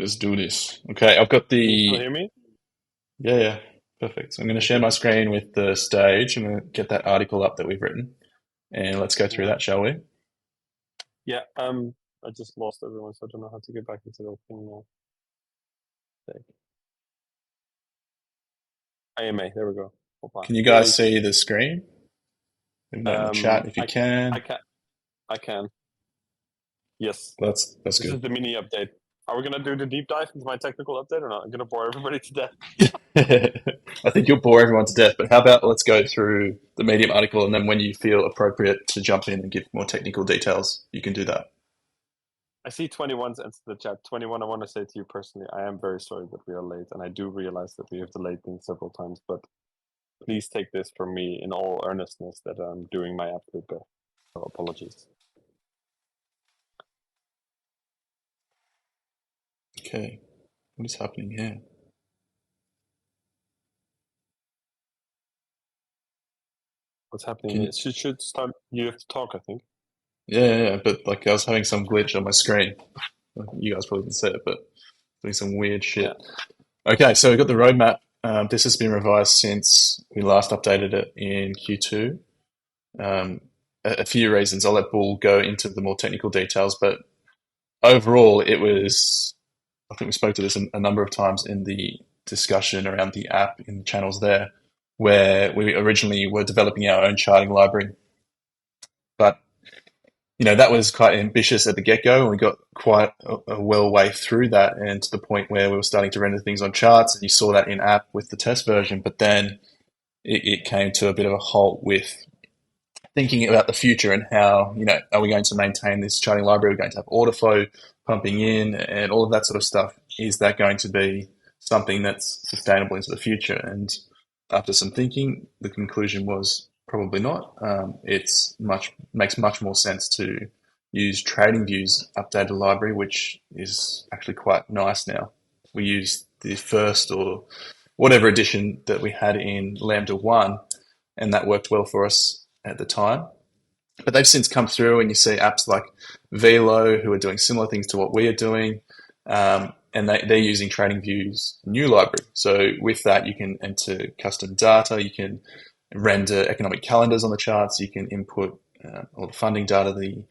Let's do this. Okay, I've got Can you still the hear me? yeah, yeah, perfect. So I'm going to share Okay. my screen with the stage. I'm going to get that article up that we've written, and let's go through Yeah. that, shall we? Yeah. I just lost everyone, so I don't know how to get back into the thing now. Okay. IMA. There we go. Opa. Can you guys Yay. see the screen? Let me know in the chat if you I can. I can I can. Yes. That's This is good. the mini update. Are we gonna do the deep dive into my technical update or not? I'm gonna bore everybody to death. I think you'll bore everyone to death, but how about let's go through the Medium article, and then when you feel appropriate to jump in and give more technical details, you can do that. I see 21's entered the chat. 21, I want to say to you personally, I am very sorry that we are late, and I do realize that we have delayed things several times, but please take this from me in all earnestness that I'm doing my absolute best. So apologies. Okay, what is happening here? What's happening Can here? you, Should start. You have to talk, I think. yeah, yeah, yeah, but like I was having some glitch on my screen. You guys probably didn't see it, but doing some weird Yeah. shit. Okay, so we've got the roadmap. This has been revised since we last updated it in Q2. Um, a few reasons. I'll let Bull go into the more technical details, but overall, it was. I think we spoke to this a number of times in the discussion around the app in the channels there, where we originally were developing our own charting library, but that was quite ambitious at the get go, and we got quite a well way through that, and to the point where we were starting to render things on charts, and you saw that in app with the test version. But then it came to a bit of a halt with thinking about the future and how are we going to maintain this charting library? Are we going to have order flow pumping in and all of that sort of stuff? Is that going to be something that's sustainable into the future? And after some thinking, the conclusion was probably not. It's much makes much more sense to use TradingView's updated library, which is actually quite nice now. We use the first or whatever edition that we had in Lambda 1, and that worked well for us at the time. But they've since come through, and you see apps like Velo who are doing similar things to what we are doing, and they're using TradingView's new library. So with that, you can enter custom data, you can render economic calendars on the charts, you can input all the funding data, the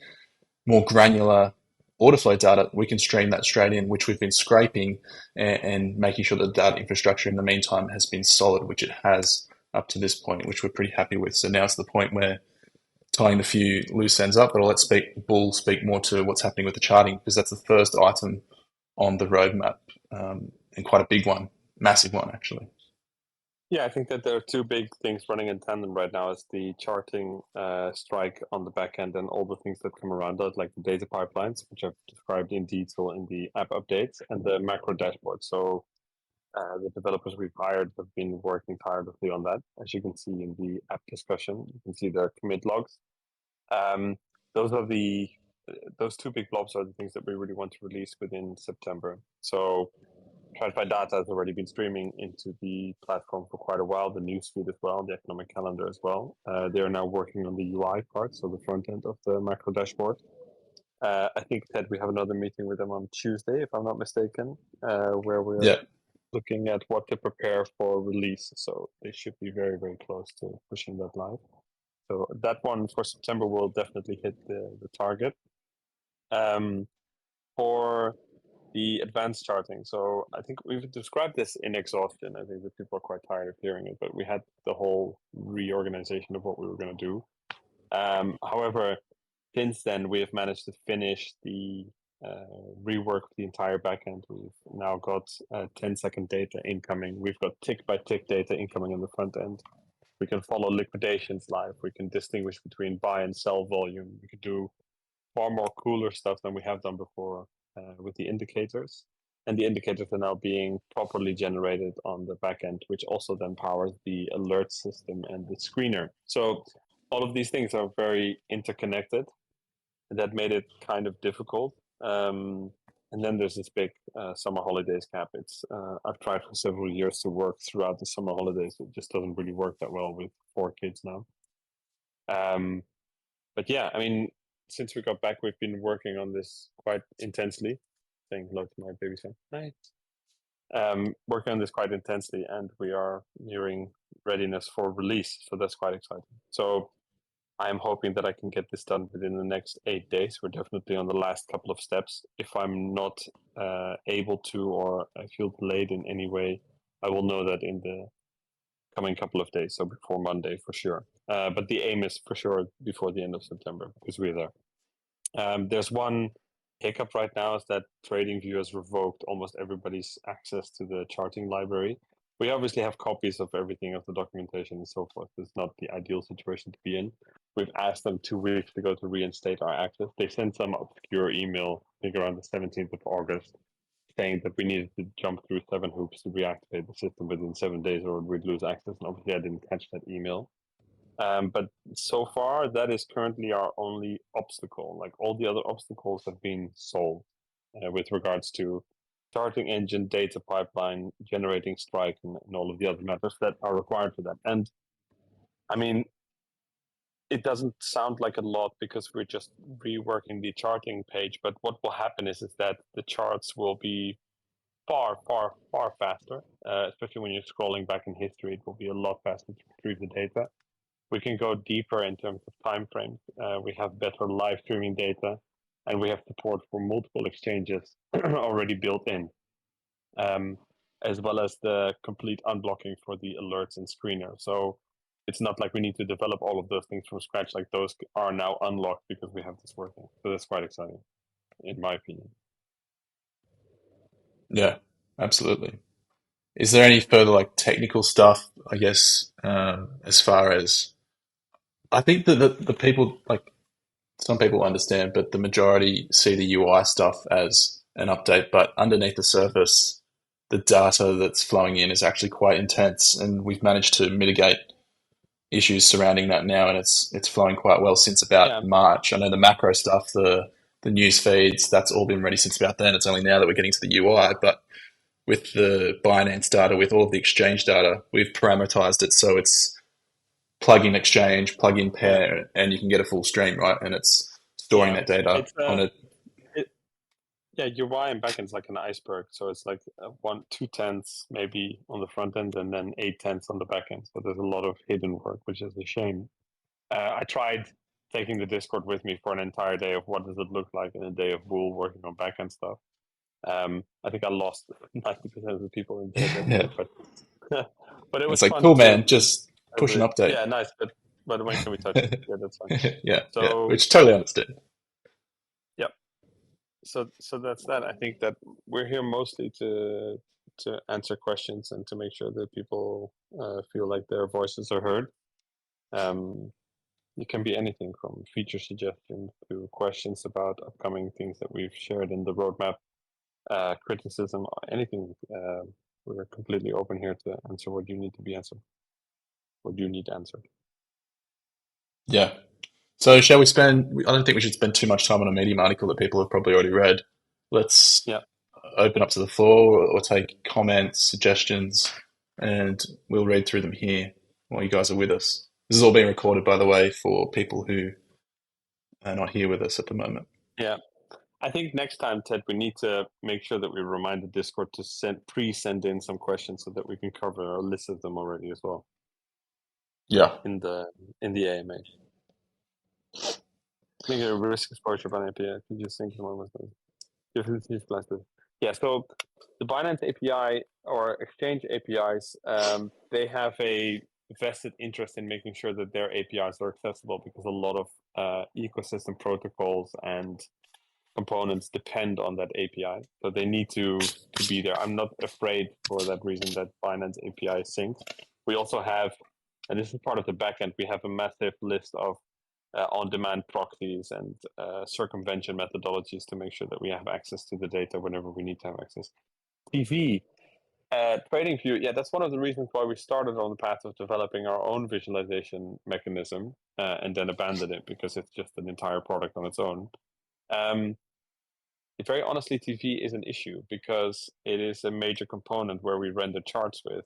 more granular order flow data. We can stream that straight in, which we've been scraping and making sure that the data infrastructure in the meantime has been solid, which it has up to this point, which we're pretty happy with. So now it's the point where tying a few loose ends up, but I'll let Bull speak more to what's happening with the charting because that's the first item on the roadmap, and quite a big one, massive one actually. Yeah, I think that there are two big things running in tandem right now: is the charting strike on the back end and all the things that come around that, like the data pipelines, which I've described in detail in the app updates, and the macro dashboard. So the developers we've hired have been working tirelessly on that. As you can see in the app discussion, you can see their commit logs. Um, those are those two big blobs are the things that we really want to release within September. So TradFi Data has already been streaming into the platform for quite a while, the newsfeed as well, the economic calendar as well. They are now working on the UI part, so the front end of the macro dashboard. I think, Ted, we have another meeting with them on Tuesday, if I'm not mistaken, where we're Yeah, looking at what to prepare for release. So they should be very, very close to pushing that live. So that one for September will definitely hit the target. For the advanced charting, so I think we've described this in exhaustion. I think that people are quite tired of hearing it, but we had the whole reorganization of what we were going to do. However, since then, we have managed to finish the rework of the entire backend. We've now got 10-second data incoming. We've got tick by tick data incoming in the front end. We can follow liquidations live. We can distinguish between buy and sell volume. We can do far more cooler stuff than we have done before with the indicators. And the indicators are now being properly generated on the backend, which also then powers the alert system and the screener. So all of these things are very interconnected, and that made it kind of difficult. And then there's this big summer holidays cap. It's I've tried for several years to work throughout the summer holidays. It just doesn't really work that well with 4 kids now. Um, but yeah, I mean, since we got back, we've been working on this quite intensely. saying hello to my baby son. Nice. Working on this quite intensely, and we are nearing readiness for release. So that's quite exciting. So I'm hoping that I can get this done within the next 8 days. We're definitely on the last couple of steps. If I'm not able to, or I feel delayed in any way, I will know that in the coming couple of days. So before Monday for sure. But the aim is for sure before the end of September, because we're there. There's one hiccup right now, is that TradingView has revoked almost everybody's access to the charting library. We obviously have copies of everything, of the documentation and so forth. It's not the ideal situation to be in. We've asked them 2 weeks ago to reinstate our access. They sent some obscure email, I think around the 17th of August, saying that we needed to jump through 7 hoops to reactivate the system within 7 days, or we'd lose access. And obviously, I didn't catch that email. But so far, that is currently our only obstacle. Like, all the other obstacles have been solved with regards to charting engine, data pipeline, generating strike, and all of the other methods that are required for that. And I mean, it doesn't sound like a lot because we're just reworking the charting page. But what will happen is that the charts will be far, far, far faster, especially when you're scrolling back in history. It will be a lot faster to retrieve the data. We can go deeper in terms of time frames. We have better live streaming data, and we have support for multiple exchanges already built in, as well as the complete unblocking for the alerts and screener. So it's not like we need to develop all of those things from scratch. Like, those are now unlocked because we have this working. So that's quite exciting, in my opinion. Yeah, absolutely. Is there any further like technical stuff, I guess, as far as I think that the people like some people understand, but the majority see the UI stuff as an update, but underneath the surface, the data that's flowing in is actually quite intense, and we've managed to mitigate issues surrounding that now, and it's flowing quite well since about Yeah, March. I know the macro stuff, the news feeds, that's all been ready since about then. It's only now that we're getting to the UI, but with the Binance data, with all of the exchange data, we've parameterized it so it's plug in exchange, plug in yeah, pair, and you can get a full stream, right? And it's storing yeah. that data It's on a it, Yeah, UI and backend is like an iceberg. So it's like 2/10 maybe on the front end, and then 8/10 on the back end. So there's a lot of hidden work, which is a shame. I tried taking the Discord with me for an entire day of what does it look like in a day of Bool working on backend stuff. I think I lost 90% of the people in chat yeah. anyway, but but it It's was like fun cool, to man. Just push an update. yeah, nice. But when can we touch it? Yeah, that's fine. yeah, yeah, So which totally understand. yeah, so that's that. I think that we're here mostly to answer questions and to make sure that people feel like their voices are heard. Um, it can be anything from feature suggestions to questions about upcoming things that we've shared in the roadmap, criticism, anything. We're completely open here to answer what you need to be answered, what you need answered. Yeah. So shall we spend? I don't think we should spend too much time on a Medium article that people have probably already read. Let's Yeah, open up to the floor or take comments, suggestions, and we'll read through them here while you guys are with us. This is all being recorded, by the way, for people who are not here with us at the moment. yeah. I think next time, Ted, we need to make sure that we remind the Discord to send in some questions so that we can cover a list of them already as well Yeah. in the AMA. I think a risk exposure by API. I could just think of one of those. Yeah, so the Binance API or Exchange APIs, they have a vested interest in making sure that their APIs are accessible, because a lot of ecosystem protocols and components depend on that API. So they need to be there. I'm not afraid for that reason that Binance API is synced. We also have, and this is part of the backend, we have a massive list of on-demand proxies and circumvention methodologies to make sure that we have access to the data whenever we need to have access. TV, TradingView, yeah, that's one of the reasons why we started on the path of developing our own visualization mechanism and then abandoned it, because it's just an entire product on its own. Very honestly, TV is an issue because it is a major component where we render charts with.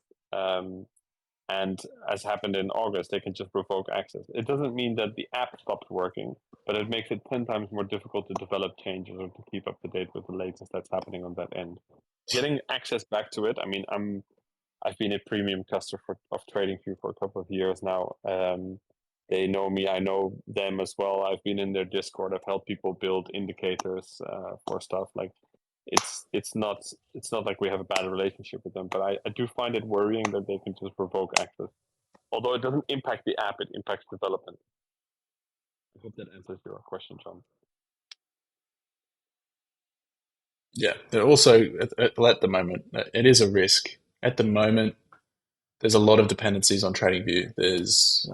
And as happened in August, they can just revoke access. It doesn't mean that the app stops working, but it makes it 10 times more difficult to develop changes or to keep up to date with the latest that's happening on that end. Getting access back to it, I mean, I've been a premium customer of TradingView for a couple of years now. They know me, I know them as well. I've been in their Discord. I've helped people build indicators for stuff. Like it's not like we have a bad relationship with them, but I do find it worrying that they can just revoke access. Although it doesn't impact the app, it impacts development. I hope that answers your question, John. Yeah. Also, at the moment, it is a risk. At the moment, there's a lot of dependencies on TradingView. There's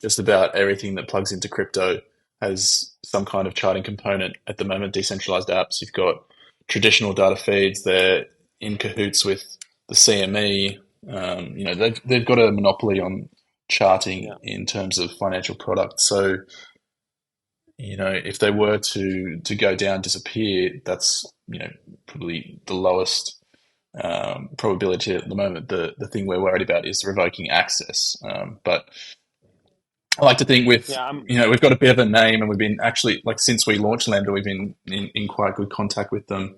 just about everything that plugs into crypto has some kind of charting component. At the moment, decentralized apps, you've got traditional data feeds. They're in cahoots with the CME. They've got a monopoly on charting Yeah. in terms of financial products. So, if they were to go down, disappear, that's probably the lowest probability at the moment. The thing we're worried about is revoking access. But I like to think Yeah, I'm we've got a bit of a name, and we've been actually, like, since we launched Lambda, we've been in quite good contact with them,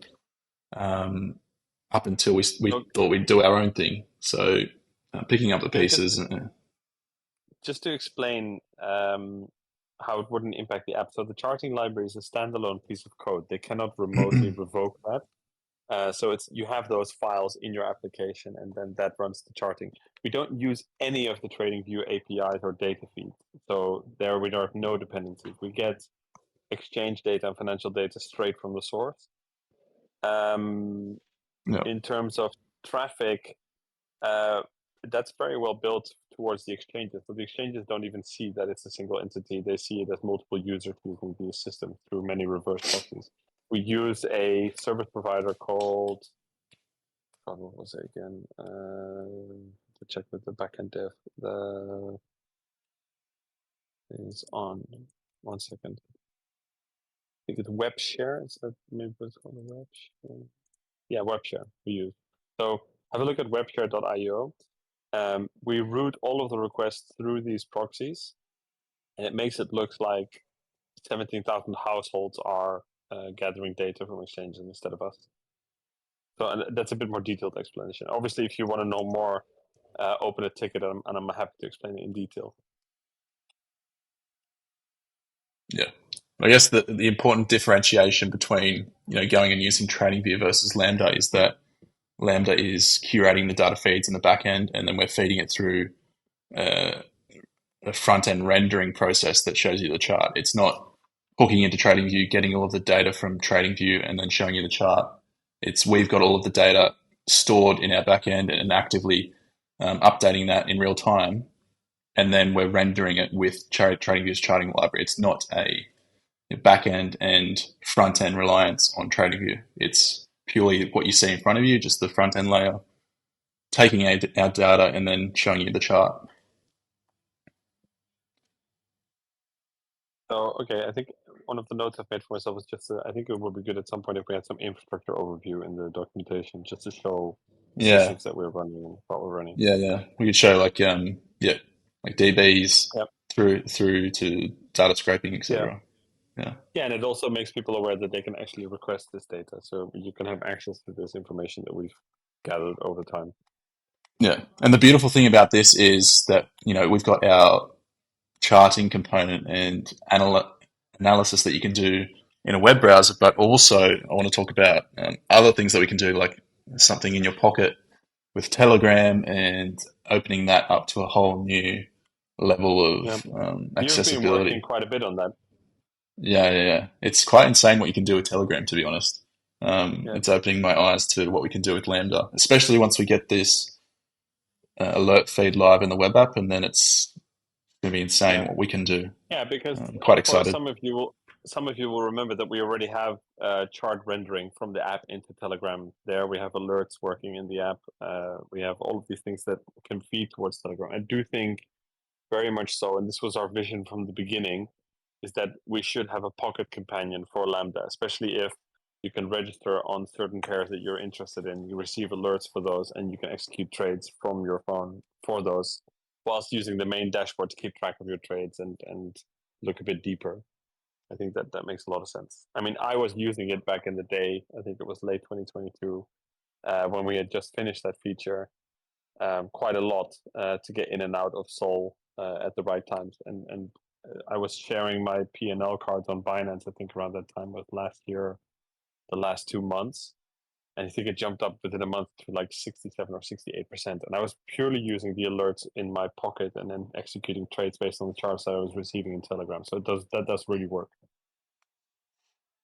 up until we so, thought we'd do our own thing. So picking up the yeah, pieces. just to explain how it wouldn't impact the app. So the charting library is a standalone piece of code. They cannot remotely revoke that. So you have those files in your application, and then that runs the charting. We don't use any of the TradingView APIs or data feeds. So there we have no dependencies. We get exchange data and financial data straight from the source. Yeah. In terms of traffic, that's very well built towards the exchanges. So the exchanges don't even see that it's a single entity. They see it as multiple users using the system through many reverse proxies. We use a service provider called, what was it again? To check with the backend dev. The is on. 1 second. I think it's WebShare. Is that maybe what's called a WebShare? Yeah, WebShare we use. So have a look at webshare.io. We route all of the requests through these proxies, and it makes it look like 17,000 households are gathering data from exchanges instead of us. So and that's a bit more detailed explanation. Obviously, if you want to know more, open a ticket, and I'm happy to explain it in detail. Yeah. I guess the important differentiation between going and using TradingView versus Lambda is that Lambda is curating the data feeds in the back end, and then we're feeding it through uh, a front end rendering process that shows you the chart. It's not hooking into TradingView, getting all of the data from TradingView, and then showing you the chart. We've got all of the data stored in our back end and actively updating that in real time, and then we're rendering it with TradingView's charting library. It's not a back end and front end reliance on TradingView. It's purely what you see in front of you, just the front end layer, taking our data and then showing you the chart. So, okay, I think one of the notes I've made for myself is just I think it would be good at some point if we had some infrastructure overview in the documentation, just to show the Yeah, systems that we're running and what we're running. yeah. We could show like like DBs Yep. through to data scraping, Yeah. etc. Yeah. Yeah, and it also makes people aware that they can actually request this data, so you can have access to this information that we've gathered over time. Yeah. And the beautiful thing about this is that, we've got our charting component and analysis that you can do in a web browser, but also I want to talk about other things that we can do, like something in your pocket with Telegram and opening that up to a whole new level Yeah, of you've been working accessibility. quite a bit on that. Yeah. It's quite insane what you can do with Telegram, to be honest. Yeah, It's opening my eyes to what we can do with Lambda, especially once we get this alert feed live in the web app, and then it's going to be insane yeah, what we can do. yeah. Because I'm quite for excited. some of you will remember that we already have chart rendering from the app into Telegram. There, we have alerts working in the app. We have all of these things that can feed towards Telegram. I do think very much so, and this was our vision from the beginning, is that we should have a pocket companion for Lambda, especially if you can register on certain pairs that you're interested in. You receive alerts for those, and you can execute trades from your phone for those, whilst using the main dashboard to keep track of your trades and look a bit deeper. I think that makes a lot of sense. I mean, I was using it back in the day. I think it was late 2022 when we had just finished that feature quite a lot to get in and out of Sol at the right times. And I was sharing my P&L cards on Binance, I think around that time was last year, the last 2 months. And I think it jumped up within a month to like 67 or 68%. And I was purely using the alerts in my pocket and then executing trades based on the charts that I was receiving in Telegram. So that does really work.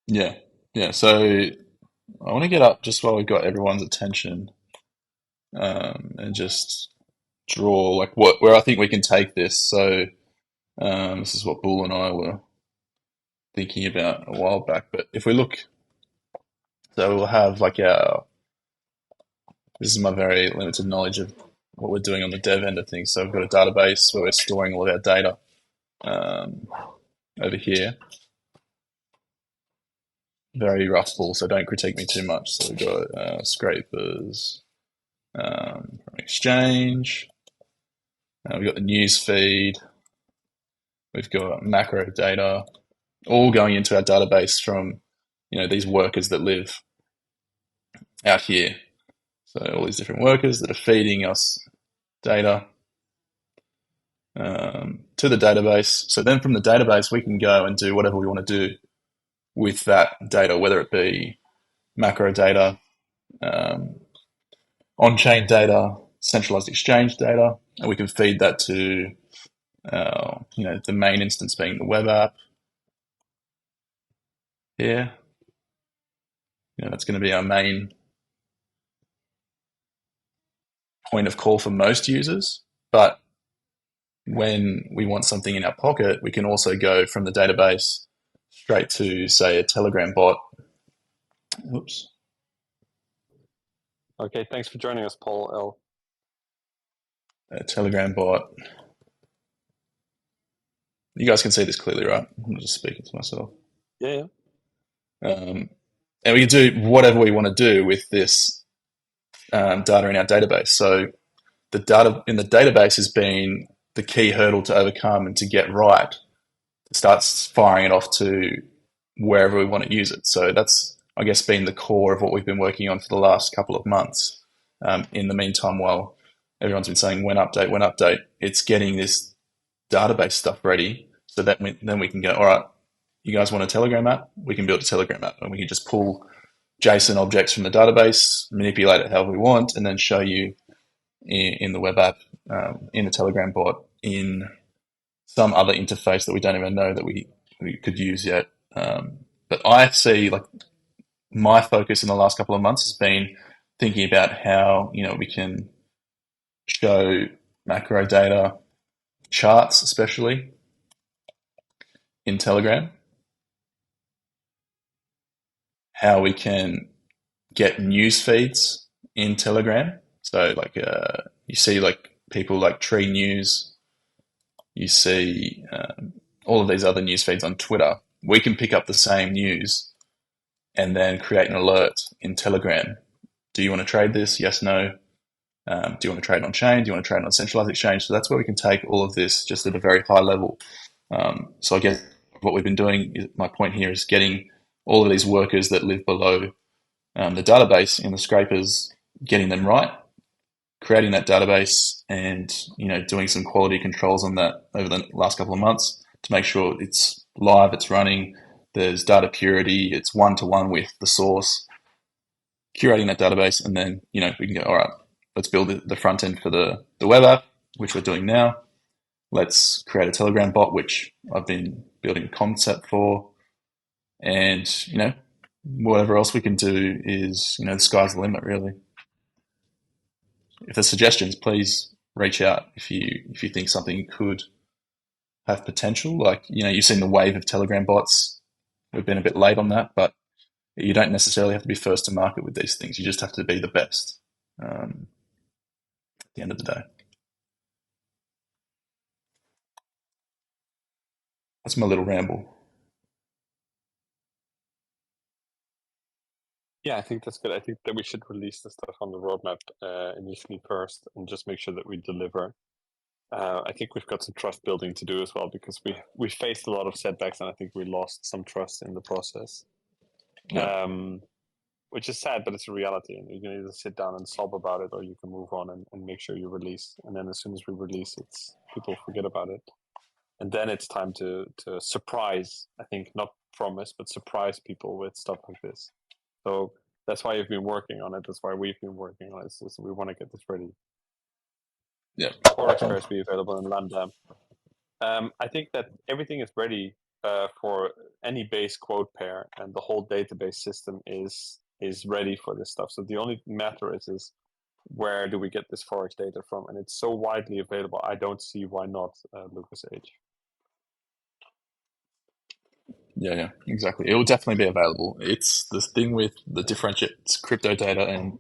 Yeah. Yeah. So I want to get up just while we've got everyone's attention, and just draw like where I think we can take this. So this is what Bull and I were thinking about a while back. But if we look, so we'll have like this is my very limited knowledge of what we're doing on the dev end of things. So we've got a database where we're storing all of our data um, over here. Very rough, Bull, so don't critique me too much. So we've got scrapers from Exchange. We've got the news feed. We've got macro data, all going into our database from these workers that live out here. So all these different workers that are feeding us data to the database. So then from the database, we can go and do whatever we want to do with that data, whether it be macro data, um, on-chain data, centralized exchange data, and we can feed that to the main instance being the web app here. That's going to be our main point of call for most users. But when we want something in our pocket, we can also go from the database straight to, say, a Telegram bot. Oops. Okay, thanks for joining us, Paul L. A Telegram bot. You guys can see this clearly, right? I'm just speaking to myself. Yeah. And we can do whatever we want to do with this data in our database. So the data in the database has been the key hurdle to overcome and to get right. It starts firing it off to wherever we want to use it. So that's, I guess, been the core of what we've been working on for the last couple of months. In the meantime, while everyone's been saying when update, it's getting this database stuff ready so that then we can go, all right, you guys want a Telegram app? We can build a Telegram app and we can just pull JSON objects from the database, manipulate it however we want, and then show you in the web app, in the Telegram bot, in some other interface that we don't even know that we could use yet. But I see like my focus in the last couple of months has been thinking about how we can show macro data charts, especially in Telegram, how we can get news feeds in Telegram. So like you see like people like Tree News, you see all of these other news feeds on Twitter. We can pick up the same news and then create an alert in Telegram. Do you want to trade this? Yes, no. Do you want to trade on chain? Do you want to trade on centralized exchange? So that's where we can take all of this just at a very high level. So I guess what we've been doing, my point here is getting all of these workers that live below the database in the scrapers, getting them right, creating that database, and doing some quality controls on that over the last couple of months to make sure it's live, it's running, there's data purity, it's one-to-one with the source, curating that database, and then we can go, all right, let's build the front end for the web app, which we're doing now. Let's create a Telegram bot, which I've been building a concept for, and whatever else we can do is the sky's the limit, really. If there's suggestions, please reach out if you think something could have potential. Like you've seen the wave of Telegram bots. We've been a bit late on that, but you don't necessarily have to be first to market with these things. You just have to be the best at the end of the day. That's my little ramble. Yeah, I think that's good. I think that we should release the stuff on the roadmap initially first, and just make sure that we deliver. I think we've got some trust building to do as well, because we faced a lot of setbacks, and I think we lost some trust in the process. Yeah. Which is sad, but it's a reality. And you can either sit down and sob about it, or you can move on and make sure you release. And then as soon as we release, it's people forget about it, and then it's time to surprise. I think not promise, but surprise people with stuff like this. So that's why you've been working on it. That's why we've been working on it. So we want to get this ready. Yeah. Forex pairs be available in Lambda. I think that everything is ready for any base quote pair, and the whole database system is ready for this stuff. So the only matter is where do we get this forex data from? And it's so widely available. I don't see why not, Lucas H. Yeah, exactly. It will definitely be available. It's the thing with the differentiates crypto data and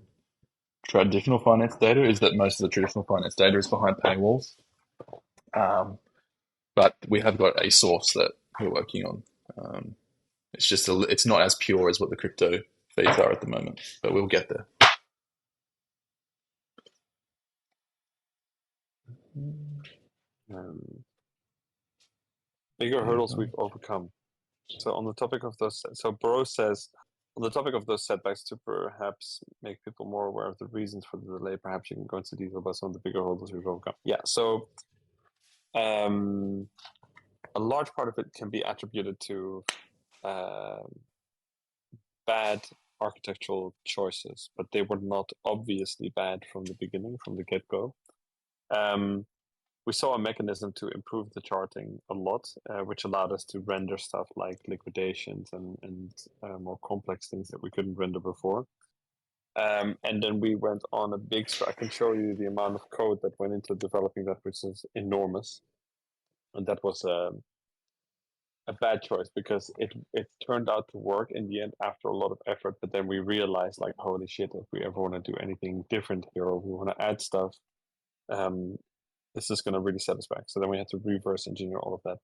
traditional finance data is that most of the traditional finance data is behind paywalls. Um, but we have got a source that we're working on. It's just it's not as pure as what the crypto feeds are at the moment, but we'll get there. Um, Bigger hurdles we've overcome. So on the topic of those, so Bro says, on the topic of those setbacks, to perhaps make people more aware of the reasons for the delay, perhaps you can go into detail about some of the bigger hurdles we've overcome. Yeah, so a large part of it can be attributed to bad architectural choices, but they were not obviously bad from the beginning, from the get-go. We saw a mechanism to improve the charting a lot, which allowed us to render stuff like liquidations and more complex things that we couldn't render before. And then we went on a big. I can show you the amount of code that went into developing that, which is enormous. And that was a bad choice, because it turned out to work in the end after a lot of effort. But then we realized, like, holy shit, if we ever want to do anything different here, or we want to add stuff, this is going to really set us back. So then we had to reverse engineer all of that.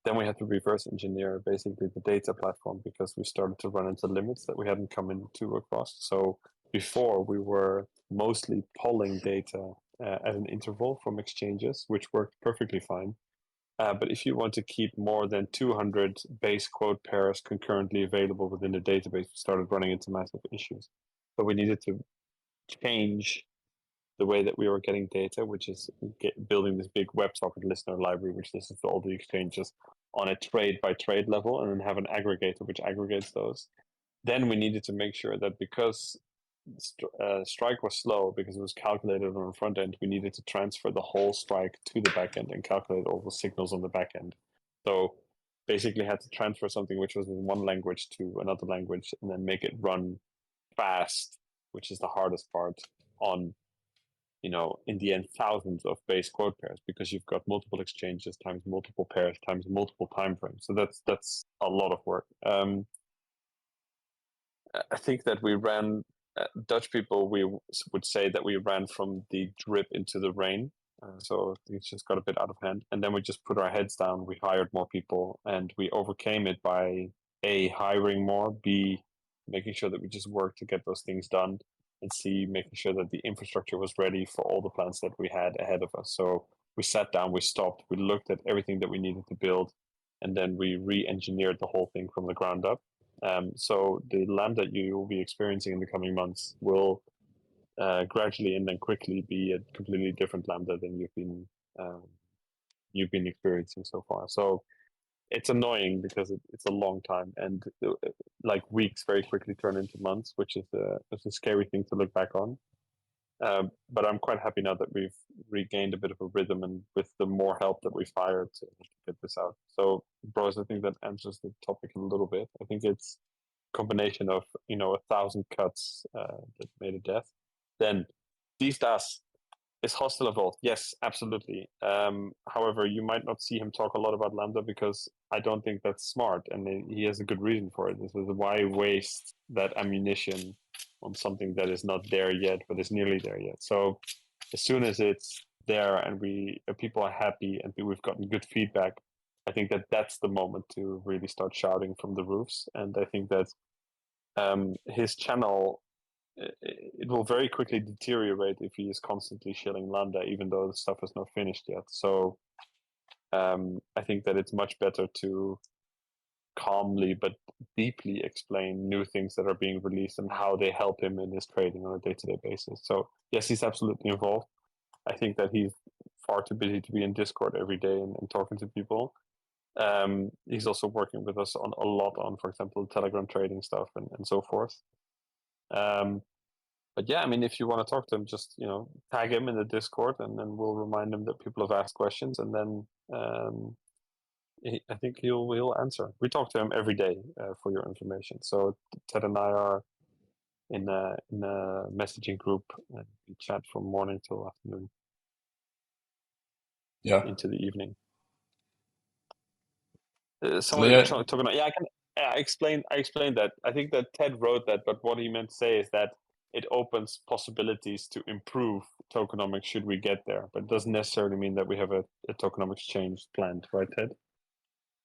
Then we had to reverse engineer basically the data platform, because we started to run into limits that we hadn't come into across. So before, we were mostly pulling data at an interval from exchanges, which worked perfectly fine. But if you want to keep more than 200 base quote pairs concurrently available within the database, we started running into massive issues. So we needed to change the way that we were getting data, which is building this big WebSocket listener library, which listens to all the exchanges on a trade by trade level, and then have an aggregator which aggregates those. Then we needed to make sure that, because strike was slow because it was calculated on the front end, we needed to transfer the whole strike to the back end and calculate all the signals on the back end. So basically had to transfer something which was in one language to another language, and then make it run fast, which is the hardest part, on, in the end, thousands of base quote pairs, because you've got multiple exchanges times multiple pairs times multiple time frames. So that's a lot of work. I think that we ran, Dutch people, we would say that we ran from the drip into the rain. So things just got a bit out of hand. And then we just put our heads down, we hired more people, and we overcame it by A, hiring more, B, making sure that we just worked to get those things done, and C, making sure that the infrastructure was ready for all the plans that we had ahead of us. So we sat down, we stopped, we looked at everything that we needed to build, and then we re-engineered the whole thing from the ground up. So the Lambda you will be experiencing in the coming months will gradually and then quickly be a completely different Lambda than you've been experiencing so far. So it's annoying because it's a long time, and like weeks very quickly turn into months, which is a scary thing to look back on. But I'm quite happy now that we've regained a bit of a rhythm, and with the more help that we've hired to get this out. So, bros, I think that answers the topic a little bit. I think it's a combination of 1,000 cuts that made a death. Then these das is Hostile Evolved. Yes, absolutely. However, you might not see him talk a lot about Lambda, because I don't think that's smart, and he has a good reason for it. This is why waste that ammunition on something that is not there yet, but is nearly there yet. So as soon as it's there and people are happy and we've gotten good feedback, I think that that's the moment to really start shouting from the roofs. And I think that his channel, it will very quickly deteriorate if he is constantly shilling Lambda, even though the stuff is not finished yet. So I think that it's much better to calmly but deeply explain new things that are being released and how they help him in his trading on a day-to-day basis. So yes, he's absolutely involved. I think that he's far too busy to be in Discord every day and talking to people. He's also working with us on a lot on, for example, Telegram trading stuff and so forth. But yeah, I mean, if you want to talk to him, just tag him in the Discord, and then we'll remind him that people have asked questions, and then I think he'll answer. We talk to him every day, for your information. So Ted and I are in a messaging group, and we chat from morning till afternoon. Yeah. Into the evening. Leo, Talking about, yeah, I explained that. I think that Ted wrote that, but what he meant to say is that it opens possibilities to improve tokenomics should we get there, but it doesn't necessarily mean that we have a tokenomics change planned, right, Ted?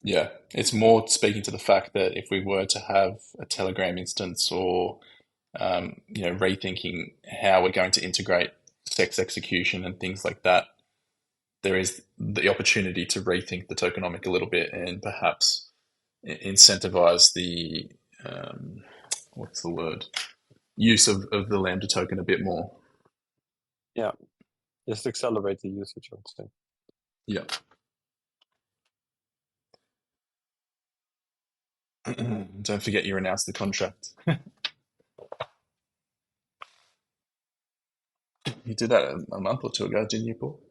yeah, it's more speaking to the fact that if we were to have a Telegram instance or rethinking how we're going to integrate sex execution and things like that, there is the opportunity to rethink the tokenomic a little bit and perhaps incentivize the what's the word, use of the Lambda token a bit more. Yeah, just accelerate the usage, I would say. Yeah. Don't forget you announced the contract. You did that a month or two ago, didn't you, Paul?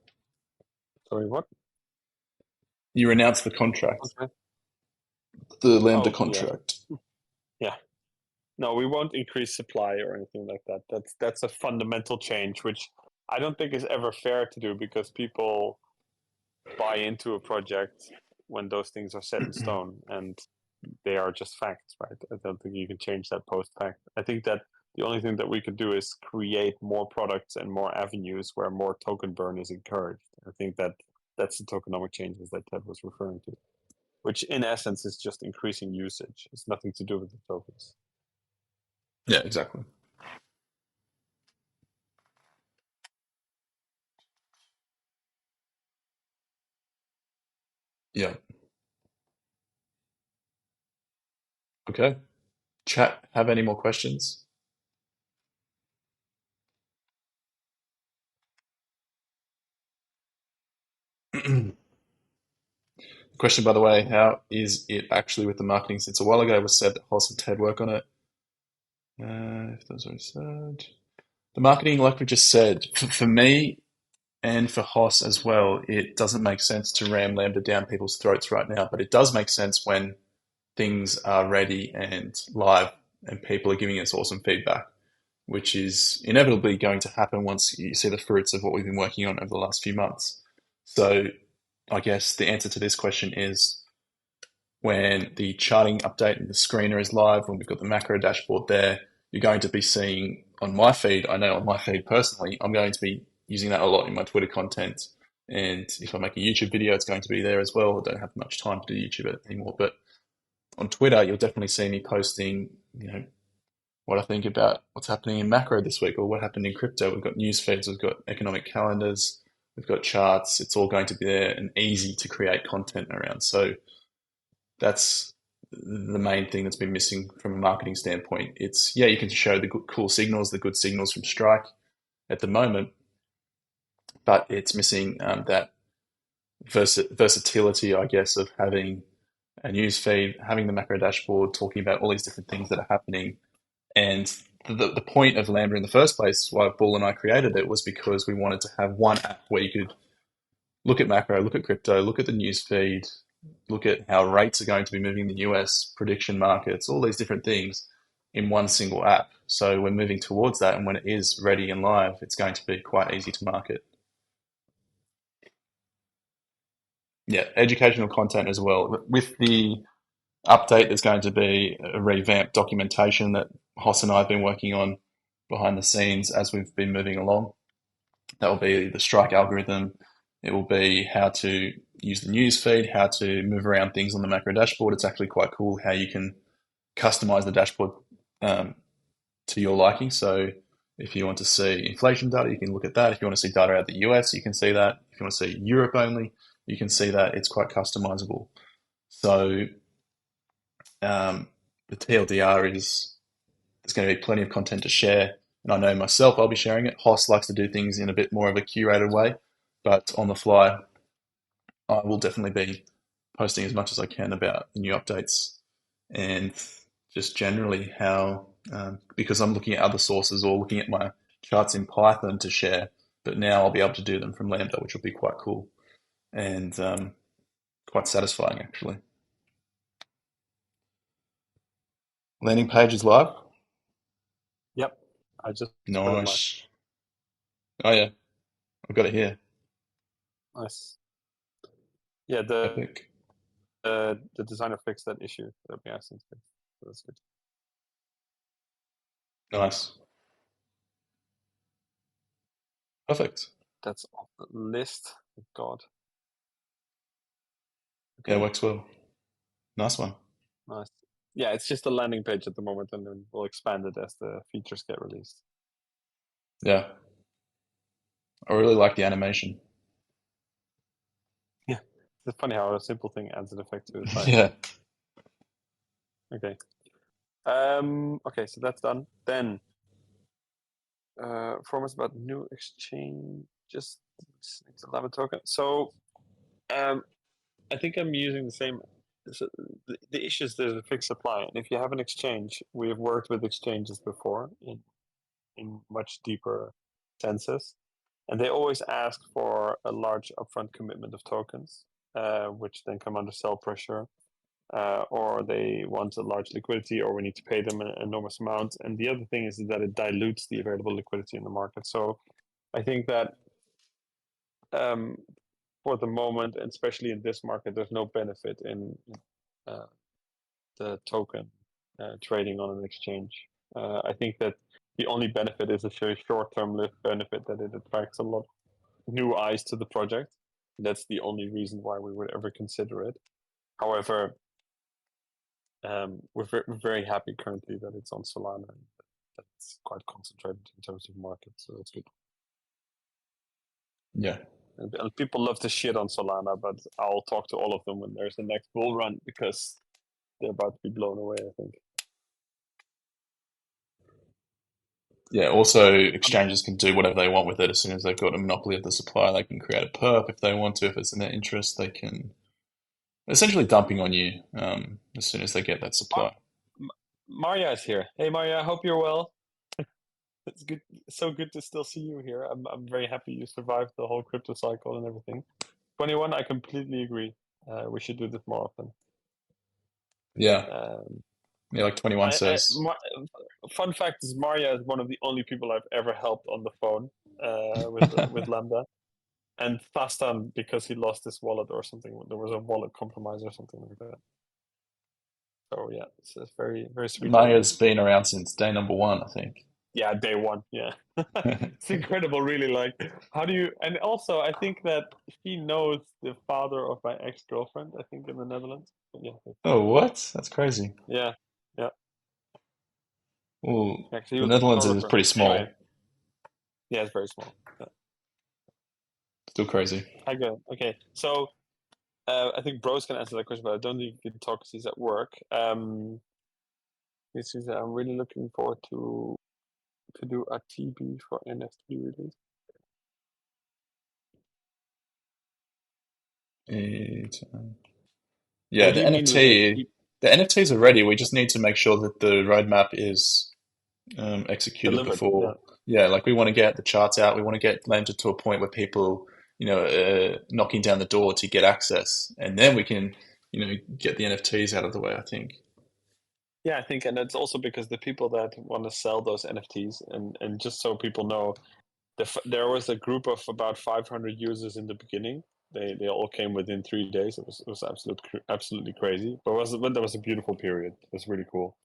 Sorry, what? You announced the contract, Okay. the Lambda Oh, contract. Yeah. No, we won't increase supply or anything like that. That's a fundamental change, which I don't think is ever fair to do, because people buy into a project when those things are set in stone and they are just facts, right? I don't think you can change that post fact. I think that the only thing that we could do is create more products and more avenues where more token burn is encouraged. I think that that's the tokenomic changes that Ted was referring to, which in essence is just increasing usage. It's nothing to do with the tokens. Yeah, exactly. Yeah. Okay. Chat, have any more questions? Question, by the way, how is it actually with the marketing? Since a while ago it was said that Hoss and Ted work on it. If those are said. The marketing, like we just said, for me and for Hoss as well, it doesn't make sense to ram Lambda down people's throats right now, but it does make sense when things are ready and live and people are giving us awesome feedback, which is inevitably going to happen once you see the fruits of what we've been working on over the last few months. So I guess the answer to this question is when the charting update and the screener is live, when we've got the macro dashboard there, you're going to be seeing on my feed, I know on my feed personally, I'm going to be using that a lot in my Twitter content. And if I make a YouTube video, it's going to be there as well. I don't have much time to do YouTube anymore, but on Twitter, you'll definitely see me posting, what I think about what's happening in macro this week or what happened in crypto. We've got news feeds, we've got economic calendars, we've got charts. It's all going to be there and easy to create content around. So that's the main thing that's been missing from a marketing standpoint. It's, yeah, you can show the good, cool signals, the good signals from Strike at the moment, but it's missing that versatility, I guess, of having a news feed, having the macro dashboard, talking about all these different things that are happening. And the point of Lambda in the first place, why Bull and I created it, was because we wanted to have one app where you could look at macro, look at crypto, look at the news feed, look at how rates are going to be moving in the US, prediction markets, all these different things in one single app. So we're moving towards that. And when it is ready and live, it's going to be quite easy to market. Yeah, educational content as well. With the update, there's going to be a revamped documentation that Hoss and I have been working on behind the scenes as we've been moving along. That will be the Strike algorithm. It will be how to use the news feed, how to move around things on the macro dashboard. It's actually quite cool how you can customize the dashboard um, to your liking. So if you want to see inflation data, you can look at that. If you want to see data out of the US, you can see that. If you want to see Europe only, you can see that. It's quite customizable. So um, the TLDR is there's going to be plenty of content to share. And I know myself, I'll be sharing it. Hoss likes to do things in a bit more of a curated way, but on the fly, I will definitely be posting as much as I can about the new updates and just generally how, because I'm looking at other sources or looking at my charts in Python to share, but now I'll be able to do them from Lambda, which will be quite cool and quite satisfying actually. Landing page is live. Yep, I just put it live. Nice. Oh yeah, I've got it here. Nice. Yeah, the Epic. the designer fixed that issue that we asked him to fix. So that's good. Nice. Perfect. That's off the list. Thank God. Yeah, Okay, works well. Nice one. nice. Yeah, it's just a landing page at the moment, and then we'll expand it as the features get released. Yeah, I really like the animation. Yeah, it's funny how a simple thing adds an effect to the site. Yeah. Okay. Okay, so that's done. Then, forms about new exchange. Just Lava token. So, I think I'm using the same. So the issue is there's a fixed supply, and if you have an exchange, we have worked with exchanges before in much deeper senses, and they always ask for a large upfront commitment of tokens, which then come under sell pressure, or they want a large liquidity, or we need to pay them an enormous amount. And the other thing is that it dilutes the available liquidity in the market. So I think that um, for the moment, and especially in this market, there's no benefit in uh, the token trading on an exchange. I think that the only benefit is a very short-term lift benefit that it attracts a lot of new eyes to the project. That's the only reason why we would ever consider it. However, we're very happy currently that it's on Solana and that's quite concentrated in terms of market, so that's good. Yeah. And people love to shit on Solana, but I'll talk to all of them when there's the next bull run because they're about to be blown away, I think. Yeah. Also, exchanges can do whatever they want with it as soon as they've got a monopoly of the supply. They can create a perp if they want to. If it's in their interest, they can essentially dumping on you as soon as they get that Mar- supply. Maria is here. Hey, Maria, I hope you're well. It's good, so good to still see you here. I'm very happy you survived the whole crypto cycle and everything. 21, I completely agree. We should do this more often. Yeah. Um, Yeah. Like 21 says. Fun fact is Maria is one of the only people I've ever helped on the phone with Lambda. And Fastan because he lost his wallet or something. There was a wallet compromise or something like that. So yeah, it's very very sweet of him. Maya's been around since day number one, I think. Yeah, day one. Yeah, it's incredible. Really, like how do you? And also, I think that he knows the father of my ex girlfriend. I think in the Netherlands. But yeah, Oh, what? That's crazy. yeah, yeah. Well, Actually, he the was a Netherlands is photographer. pretty Anyway, small. yeah, it's very small. Yeah. Still crazy. I go. Okay, so I think Bros can answer that question, but I don't think he can talk because he's at work. He says I'm really looking forward to do a TB for NFT release. It, yeah, What do you mean with a T? The NFTs are ready. We just need to make sure that the roadmap is executed Delivered? Yeah. before. Yeah, like we want to get the charts out. We want to get Lambda to a point where people, knocking down the door to get access, and then we can, get the NFTs out of the way. I think. Yeah, I think, and it's also because the people that want to sell those NFTs, and just so people know, there was a group of about 500 users in the beginning. They all came within 3 days. It was absolutely crazy, but that was a beautiful period. It was really cool.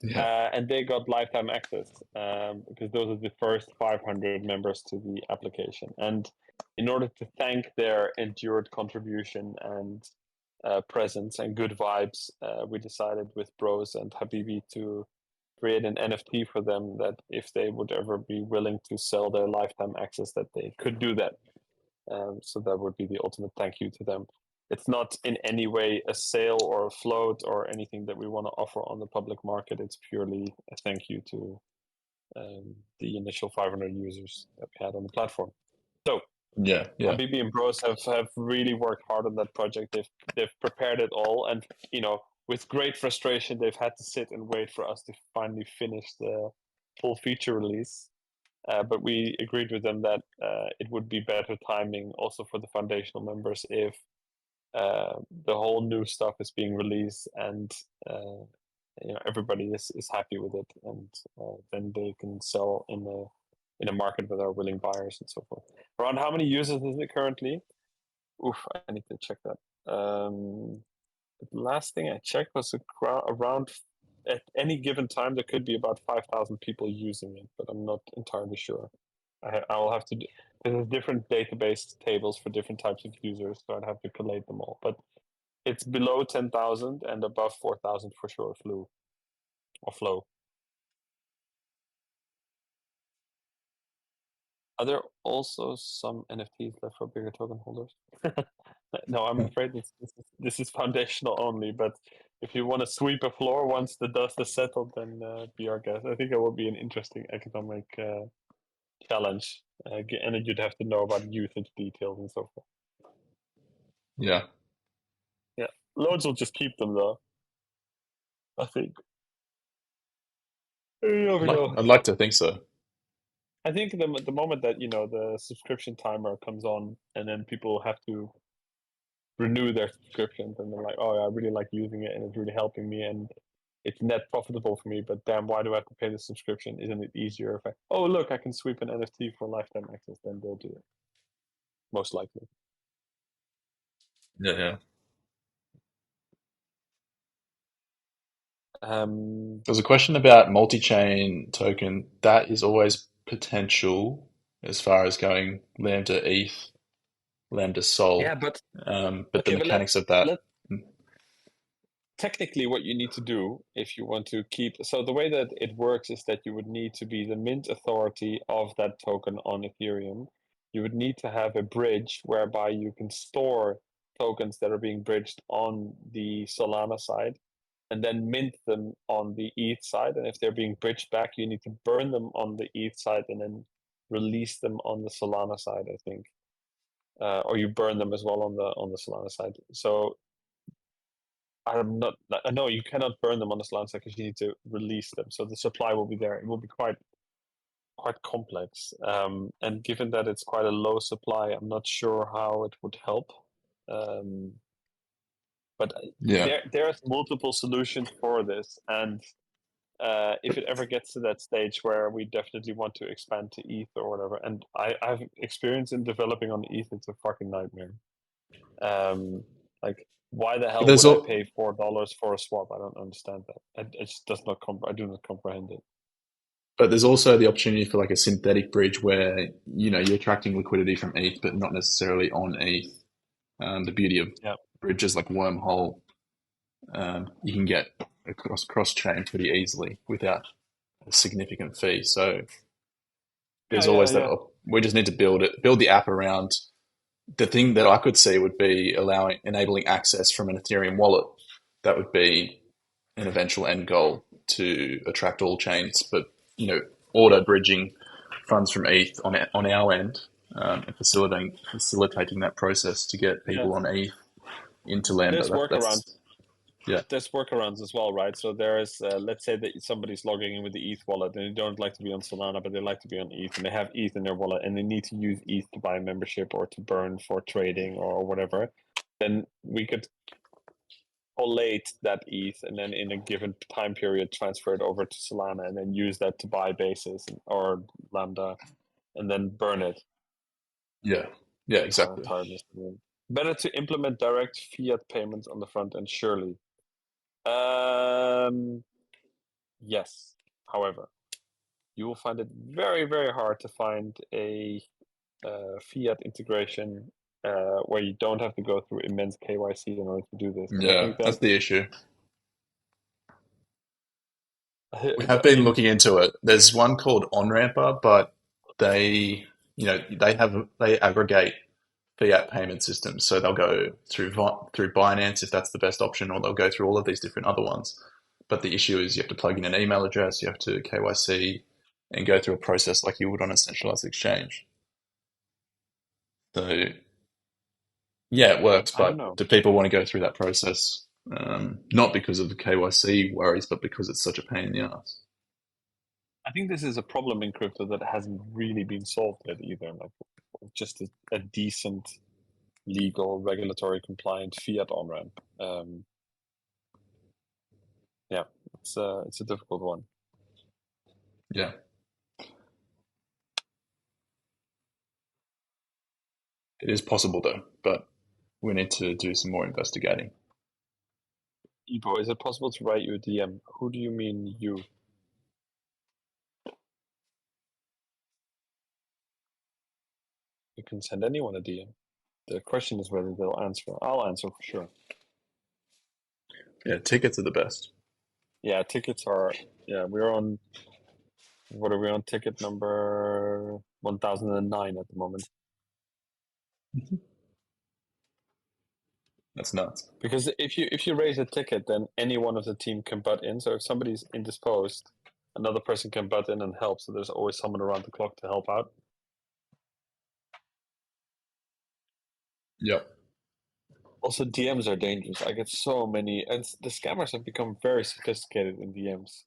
Yeah. And they got lifetime access because those are the first 500 members to the application. And in order to thank their endured contribution and presence and good vibes, we decided with Bros and Habibi to create an NFT for them that if they would ever be willing to sell their lifetime access, that they could do that. So that would be the ultimate thank you to them. It's not in any way a sale or a float or anything that we want to offer on the public market. It's purely a thank you to the initial 500 users that we had on the platform. So Yeah, yeah, Habibi and Bros have really worked hard on that project. They've prepared it all, and with great frustration, they've had to sit and wait for us to finally finish the full feature release. But we agreed with them that it would be better timing also for the foundational members if the whole new stuff is being released and everybody is happy with it, and then they can sell in a market with our willing buyers and so forth. Around how many users is it currently? Oof, I need to check that. The last thing I checked was around at any given time there could be about 5,000 people using it, but I'm not entirely sure. I will have to do. There's different database tables for different types of users, so I'd have to collate them all. But it's below 10,000 and above 4,000 for sure. Flow. Are there also some NFTs left for bigger token holders? No, I'm afraid this is foundational only. But if you want to sweep a floor once the dust is settled, then be our guest. I think it will be an interesting economic challenge, and you'd have to know about usage details and so forth. yeah. Yeah, loads will just keep them though. I think. You never know. I'd like to think so. I think the moment that the subscription timer comes on, and then people have to renew their subscriptions, and they're like, "Oh, yeah, I really like using it, and it's really helping me, and it's net profitable for me. But damn, why do I have to pay the subscription? Isn't it easier if oh look, I can sweep an NFT for lifetime access?" Then they'll do it, most likely. Yeah, yeah. There's a question about multi-chain token. That is always potential as far as going Lambda ETH, Lambda Yeah, Sol. but But the okay, but mechanics of that. let technically what you need to do if you want to keep, so the way that it works is that you would need to be the mint authority of that token on Ethereum. You would need to have a bridge whereby you can store tokens that are being bridged on the Solana side and then mint them on the ETH side. And if they're being bridged back, you need to burn them on the ETH side and then release them on the Solana side, I think. Or you burn them as well on the Solana side. So I'm not. I know you cannot burn them on the Solana side because you need to release them. So the supply will be there. It will be quite complex. And given that it's quite a low supply, I'm not sure how it would help. Um, but Yeah. there's multiple solutions for this, and if it ever gets to that stage where we definitely want to expand to ETH or whatever, and I've experience in developing on ETH, it's a fucking nightmare. Like, why the But hell there's would I all, pay $4 for a swap? I don't understand that. It just does not I do not comprehend it. but there's also the opportunity for like a synthetic bridge where, you're attracting liquidity from ETH, but not necessarily on ETH. The beauty of Yeah, bridges like Wormhole, you can get cross chain pretty easily without a significant fee. So yeah, there's yeah, always that. yeah. We just need to build the app around. The thing that I could see would be enabling access from an Ethereum wallet. That would be an eventual end goal to attract all chains, but auto bridging funds from ETH on our end, and facilitating that process to get Yeah. people on ETH into Lambda. There's workarounds. That's yeah, There's workarounds as well, right? So there is, let's say that somebody's logging in with the ETH wallet and they don't like to be on Solana, but they like to be on ETH, and they have ETH in their wallet, and they need to use ETH to buy membership or to burn for trading or whatever. Then we could collate that ETH and then in a given time period transfer it over to Solana and then use that to buy bases or Lambda and then burn it. yeah, yeah, exactly. Tiredness. Better to implement direct fiat payments on the front end, surely. Um, yes. However, you will find it very, very hard to find a fiat integration where you don't have to go through immense KYC in order to do this. And I Yeah, think that that's the issue. We have I been mean, looking into it. There's one called OnRamper, but they, they aggregate fiat payment systems. So they'll go through Binance if that's the best option, or they'll go through all of these different other ones. But the issue is you have to plug in an email address, you have to KYC, and go through a process like you would on a centralized exchange. So yeah, it works, I don't but know. do people want to go through that process? Not because of the KYC worries, but because it's such a pain in the ass. I think this is a problem in crypto that hasn't really been solved yet either. Like just a decent legal, regulatory compliant fiat on ramp. Yeah, it's a difficult one. Yeah, it is possible though, but we need to do some more investigating. Ibo, is it possible to write you a DM? Who do you mean you? You can send anyone a DM. The question is whether they'll answer. I'll answer for sure. Yeah, tickets are the best. Yeah, tickets are. Yeah, we're on. What are we on? Ticket number 1009 at the moment. That's nuts. Because if you raise a ticket, then any one of the team can butt in. So if somebody's indisposed, another person can butt in and help. So there's always someone around the clock to help out. Yep. Also, DMs are dangerous. I get so many, and the scammers have become very sophisticated in DMs.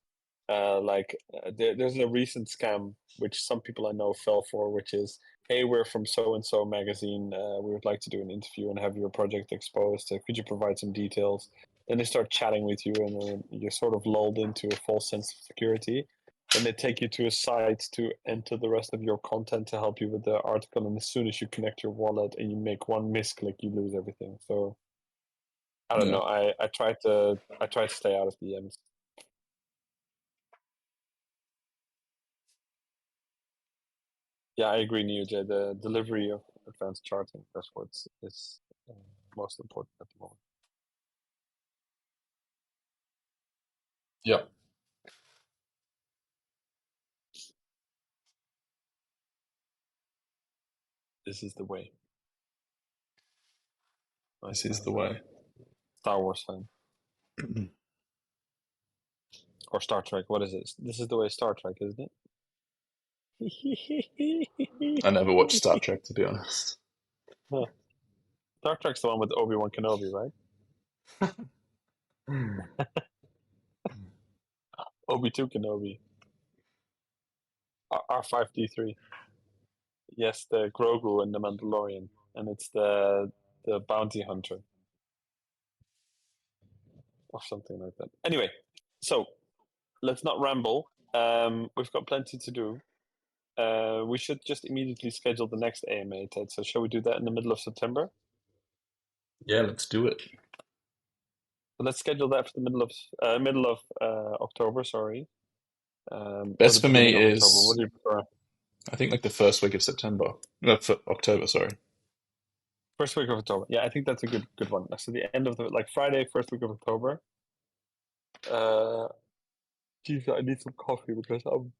There's a recent scam which some people I know fell for, which is, "Hey, we're from so and so magazine. We would like to do an interview and have your project exposed. Could you provide some details?" Then they start chatting with you, and then you're sort of lulled into a false sense of security. Then they take you to a site to enter the rest of your content to help you with the article. And as soon as you connect your wallet and you make one misclick, you lose everything. So I don't Yeah. know. I try to stay out of DMs. Yeah, I agree, Neo-J. The delivery of advanced charting, that's what's is most important at the moment. Yep. This is the way. Nice This is man. the way. Star Wars fan. Or Star Trek. What is it? This is the way Star Trek, isn't I never watched it? Star Trek, to be honest. Huh. Star Trek's the one with Obi-Wan Kenobi, right? Obi-2 Kenobi. R5D3. Yes, the Grogu and the Mandalorian. And it's the bounty hunter. Or something like that. Anyway, so let's not ramble. We've got plenty to do. We should just immediately schedule the next AMA, Ted. So shall we do that in the middle of September? Yeah, let's do it. So let's schedule that for the middle of October. Sorry, or the Best for me beginning of October. What is, do you prefer? I think, like the first week of September. No, for October, sorry. First week of October. Yeah, I think that's a good one. So the end of the like Friday, first week of October. Uh, geez, I need some coffee because I'm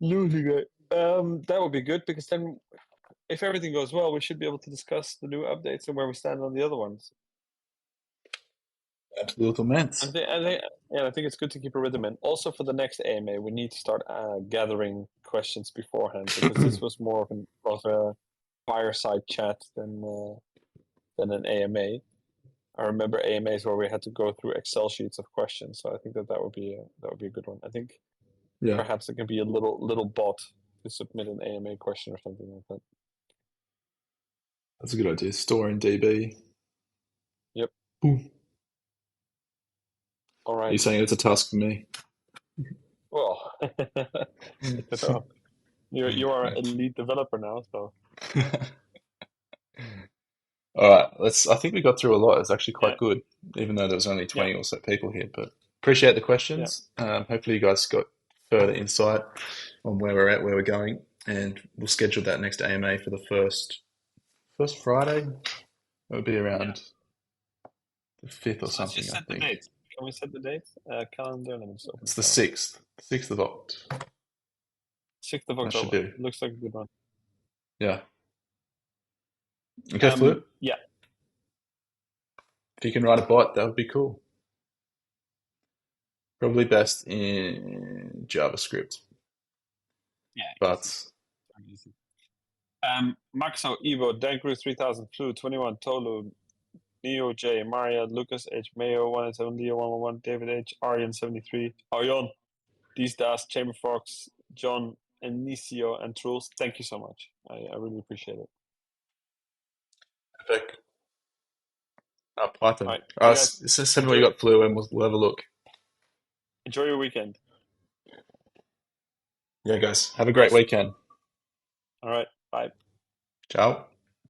losing it. That would be good because then, if everything goes well, we should be able to discuss the new updates and where we stand on the other ones. Absolute immense. I think it's good to keep a rhythm in. Also, for the next AMA, we need to start gathering questions beforehand because this was more of a fireside chat than an AMA. I remember AMAs where we had to go through Excel sheets of questions, so I think that would be a good one. I think Yeah, perhaps it can be a little bot to submit an AMA question or something like that. that's a good idea. Store in DB. Yep. Ooh. All Are you right. saying it's a task for me? Well, I don't know. You are a lead developer now, so All right, let's. I think we got through a lot. It's actually yeah, quite good, even though there was only yeah, 20 or so people here. But appreciate the yeah. questions. Hopefully, you guys got further insight on where we're at, where we're going, and we'll schedule that next AMA for the first Friday. It would be Yeah. around the 5th or So let's something, just I set the think. date. Can we set the date? Calendar. Let me just open It's the the calendar. 6th of October. 6th of That should October. do. Looks like a good one. Yeah. Okay, Flip. Yeah. If you can write a bot, that would be cool. Probably best in JavaScript, Yeah. but Easy. Maxo, Evo, Dankru 3000, Flu, 21, Tolu, Neo J, Maria, Lucas H, Mayo, 107, Leo 111, David H, Aryan 73, Aryon, These Das, Chamber Fox, John, Inicio, and Truls. Thank you so much. I really appreciate it. epic. All Python. right, Oh, you guys send me what you got, Flu, and we'll have a look. enjoy your weekend. Yeah, guys. Have a great Yes. weekend. All right, bye. Ciao.